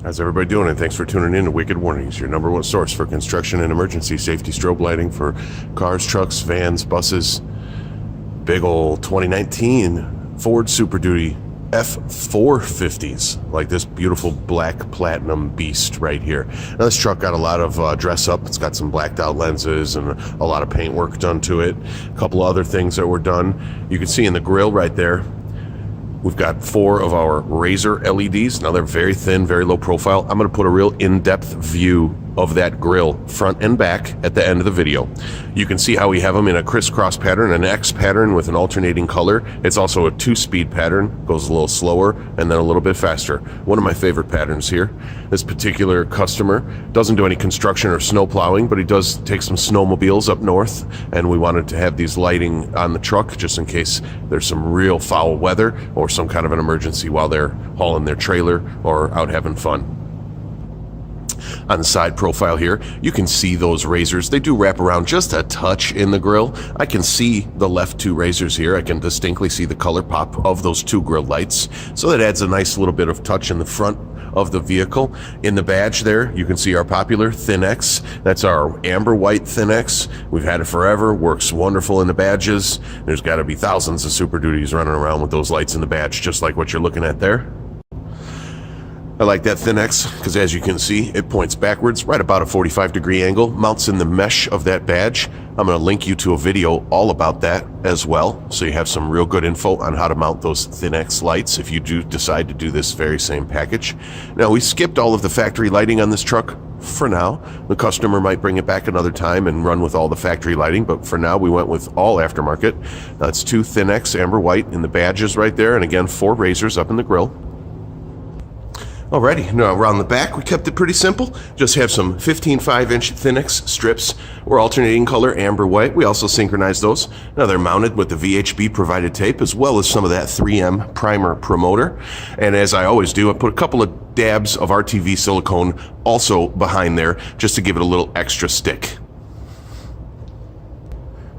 How's everybody doing? And thanks for tuning in to Wicked Warnings, your number one source for construction and emergency safety strobe lighting for cars, trucks, vans, buses. Big ol' 2019 Ford Super Duty F450s, like this beautiful black platinum beast right here. Now this truck got a lot of dress up. It's got some blacked out lenses and a lot of paint work done to it. A couple other things that were done. You can see in the grill right there, we've got 4 of our Razor LEDs. Now they're very thin, very low profile. I'm going to put a real in-depth view of that grill, front and back, at the end of the video. You can see how we have them in a crisscross pattern, an X pattern with an alternating color. It's also a 2-speed pattern, goes a little slower and then a little bit faster. One of my favorite patterns here. This particular customer doesn't do any construction or snow plowing, but he does take some snowmobiles up north, and we wanted to have these lighting on the truck just in case there's some real foul weather or some kind of an emergency while they're hauling their trailer or out having fun. On the side profile here, you can see those razors. They do wrap around just a touch in the grill. I can see the left 2 razors here. I can distinctly see the color pop of those 2 grill lights. So that adds a nice little bit of touch in the front of the vehicle. In the badge there, you can see our popular Thin-X. That's our amber white Thin-X. We've had it forever, works wonderful in the badges. There's got to be thousands of Super Duties running around with those lights in the badge, just like what you're looking at there. I like that Thin-X because, as you can see, it points backwards right about a 45-degree angle, mounts in the mesh of that badge. I'm going to link you to a video all about that as well, so you have some real good info on how to mount those Thin-X lights if you do decide to do this very same package. Now, we skipped all of the factory lighting on this truck for now. The customer might bring it back another time and run with all the factory lighting, but for now we went with all aftermarket. That's 2 Thin-X amber white in the badges right there, and again 4 razors up in the grill. Alrighty, now around the back we kept it pretty simple. Just have some 15 5-inch Thin-X strips. We're alternating color amber white. We also synchronize those. Now they're mounted with the VHB provided tape as well as some of that 3M primer promoter. And as I always do, I put a couple of dabs of RTV silicone also behind there just to give it a little extra stick.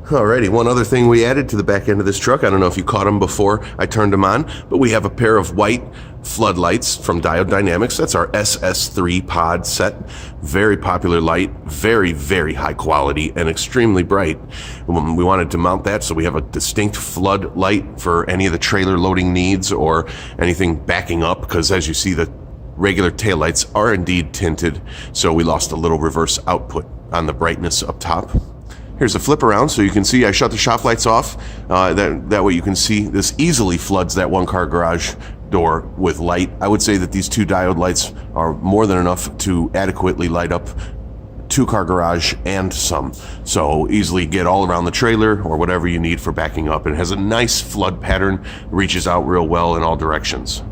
Alrighty, one other thing we added to the back end of this truck, I don't know if you caught them before I turned them on, but we have a pair of white floodlights from Diode Dynamics. That's our SS3 pod set. Very popular light, very, very high quality and extremely bright. We wanted to mount that so we have a distinct flood light for any of the trailer loading needs or anything backing up, because as you see, the regular taillights are indeed tinted, so we lost a little reverse output on the brightness up top. Here's a flip around so you can see I shut the shop lights off. That way you can see this easily floods that 1-car garage door with light. I would say that these 2 diode lights are more than enough to adequately light up 2-car garage and some. So easily get all around the trailer or whatever you need for backing up. It has a nice flood pattern, reaches out real well in all directions.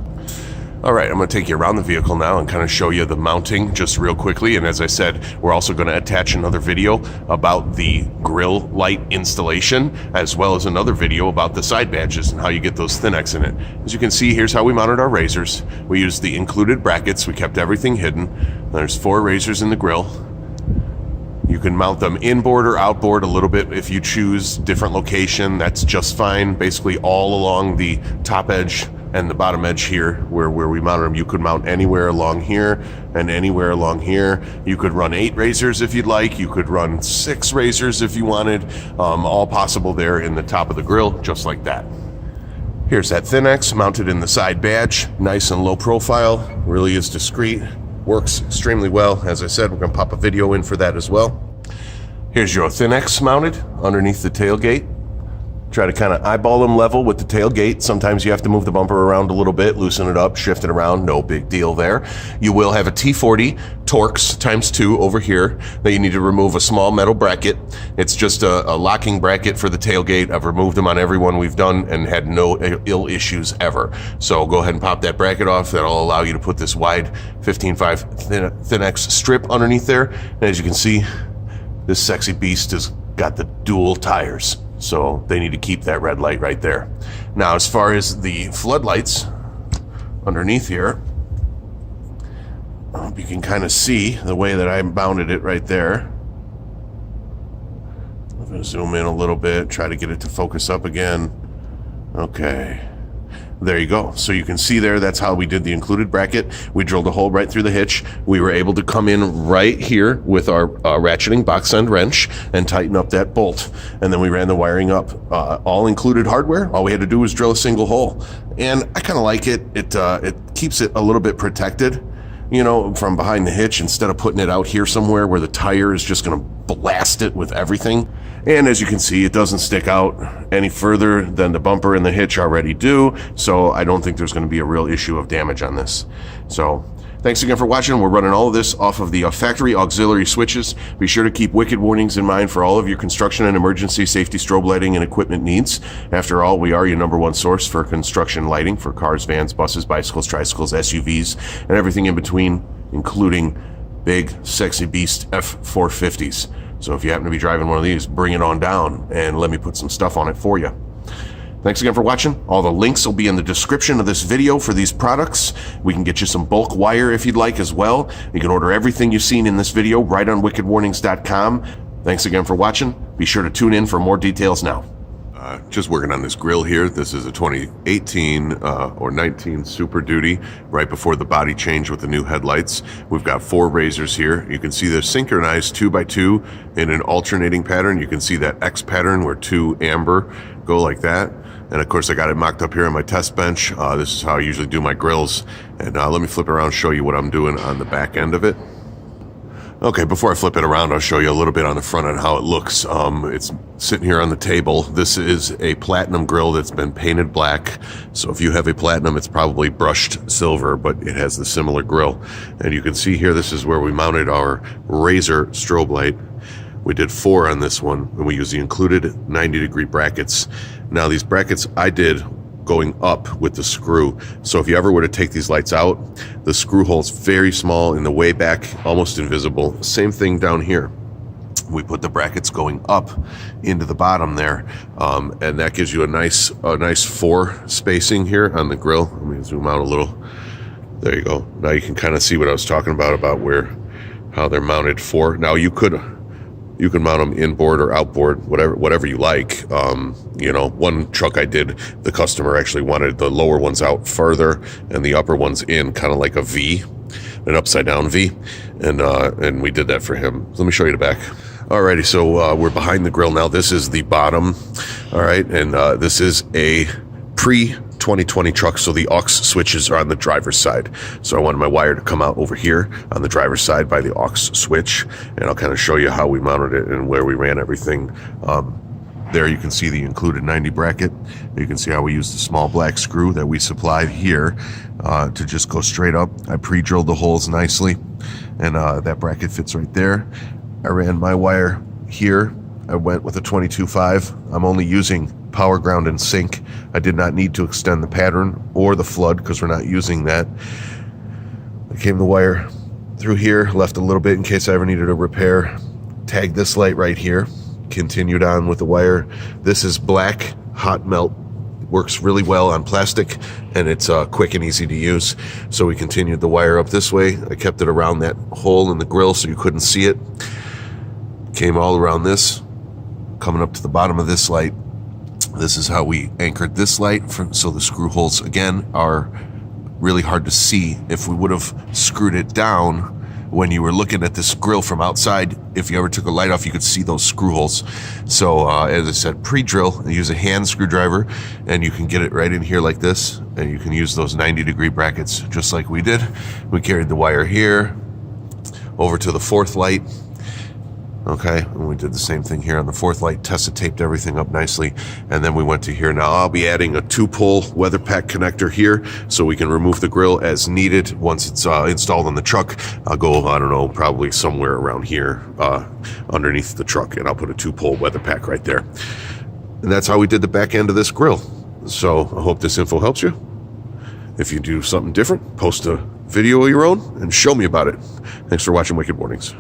All right, I'm going to take you around the vehicle now and kind of show you the mounting just real quickly. And as I said, we're also going to attach another video about the grill light installation, as well as another video about the side badges and how you get those Thin-X in it. As you can see, here's how we mounted our razors. We used the included brackets. We kept everything hidden. There's 4 razors in the grill. You can mount them inboard or outboard a little bit if you choose different location. That's just fine. Basically all along the top edge and the bottom edge here where we mounted them. You could mount anywhere along here and anywhere along here. You could run 8 razors if you'd like. You could run 6 razors if you wanted. All possible there in the top of the grill, just like that. Here's that Thin-X mounted in the side badge. Nice and low profile, really is discreet. Works extremely well. As I said, we're gonna pop a video in for that as well. Here's your Thin-X mounted underneath the tailgate. Try to kind of eyeball them level with the tailgate. Sometimes you have to move the bumper around a little bit, loosen it up, shift it around, no big deal there. You will have a T40 Torx ×2 over here that you need to remove a small metal bracket. It's just a locking bracket for the tailgate. I've removed them on every one we've done and had no ill issues ever. So go ahead and pop that bracket off. That'll allow you to put this wide 15.5 Thin-X strip underneath there. And as you can see, this sexy beast has got the dual tires. So they need to keep that red light right there. Now, as far as the floodlights underneath here, I hope you can kind of see the way that I mounted it right there. I'm going to zoom in a little bit, try to get it to focus up again. Okay. There you go. So you can see there, that's how we did the included bracket. We drilled a hole right through the hitch. We were able to come in right here with our ratcheting box end wrench and tighten up that bolt. And then we ran the wiring up, all included hardware. All we had to do was drill a single hole. And I kind of like it. It keeps it a little bit protected, you know, from behind the hitch, instead of putting it out here somewhere where the tire is just going to blast it with everything. And as you can see, it doesn't stick out any further than the bumper and the hitch already do. So I don't think there's going to be a real issue of damage on this. So thanks again for watching. We're running all of this off of the factory auxiliary switches. Be sure to keep wicked warnings in mind for all of your construction and emergency safety strobe lighting and equipment needs. After all, we are your #1 source for construction lighting for cars, vans, buses, bicycles, tricycles, SUVs, and everything in between, including big, sexy beast F450s. So if you happen to be driving one of these, bring it on down and let me put some stuff on it for you. Thanks again for watching. All the links will be in the description of this video for these products. We can get you some bulk wire if you'd like as well. You can order everything you've seen in this video right on wickedwarnings.com. Thanks again for watching. Be sure to tune in for more details now. Just working on this grill here. This is a 2018 or 19 Super Duty, right before the body change with the new headlights. We've got 4 razors here. You can see they're synchronized 2x2 in an alternating pattern. You can see that X pattern where 2 amber go like that. And of course I got it mocked up here on my test bench. This is how I usually do my grills. And let me flip it around and show you what I'm doing on the back end of it. Okay, before I flip it around, I'll show you a little bit on the front on how it looks. It's sitting here on the table. This is a platinum grill that's been painted black. So if you have a platinum, it's probably brushed silver, but it has the similar grill. And you can see here, this is where we mounted our Razor strobe light. We did 4 on this one, and we used the included 90-degree brackets. Now these brackets I did going up with the screw. So if you ever were to take these lights out, the screw hole's very small in the way back, almost invisible. Same thing down here. We put the brackets going up into the bottom there, and that gives you a nice 4 spacing here on the grill. Let me zoom out a little. There you go. Now you can kind of see what I was talking about how they're mounted 4. Now you can mount them inboard or outboard, whatever you like. You know, one truck I did, the customer actually wanted the lower ones out further and the upper ones in, kind of like a V, an upside down V, and we did that for him. Let me show you the back. Alrighty, so we're behind the grill now. This is the bottom. All right, and this is a pre-2020 truck, so the aux switches are on the driver's side. So I wanted my wire to come out over here on the driver's side by the aux switch, and I'll kind of show you how we mounted it and where we ran everything. There you can see the included 90 bracket. You can see how we used the small black screw that we supplied here to just go straight up. I pre-drilled the holes nicely, and that bracket fits right there. I ran my wire here. I went with a 22.5. I'm only using power ground and sync. I did not need to extend the pattern or the flood because we're not using that. I came the wire through here, left a little bit in case I ever needed a repair. Tagged this light right here. Continued on with the wire. This is black hot melt. Works really well on plastic, and it's quick and easy to use. So we continued the wire up this way. I kept it around that hole in the grill so you couldn't see it. Came all around this, coming up to the bottom of this light. This is how we anchored this light, so the screw holes, again, are really hard to see. If we would have screwed it down when you were looking at this grill from outside, if you ever took a light off, you could see those screw holes. So as I said, pre-drill, use a hand screwdriver, and you can get it right in here like this, and you can use those 90-degree brackets just like we did. We carried the wire here over to the 4th light. Okay, and we did the same thing here on the 4th light, tested, taped everything up nicely, and then we went to here. Now I'll be adding a 2-pole weather pack connector here so we can remove the grill as needed. Once it's installed on the truck, I'll go, I don't know, probably somewhere around here underneath the truck, and I'll put a 2-pole weather pack right there. And that's how we did the back end of this grill. So I hope this info helps you. If you do something different, post a video of your own and show me about it. Thanks for watching Wicked Warnings.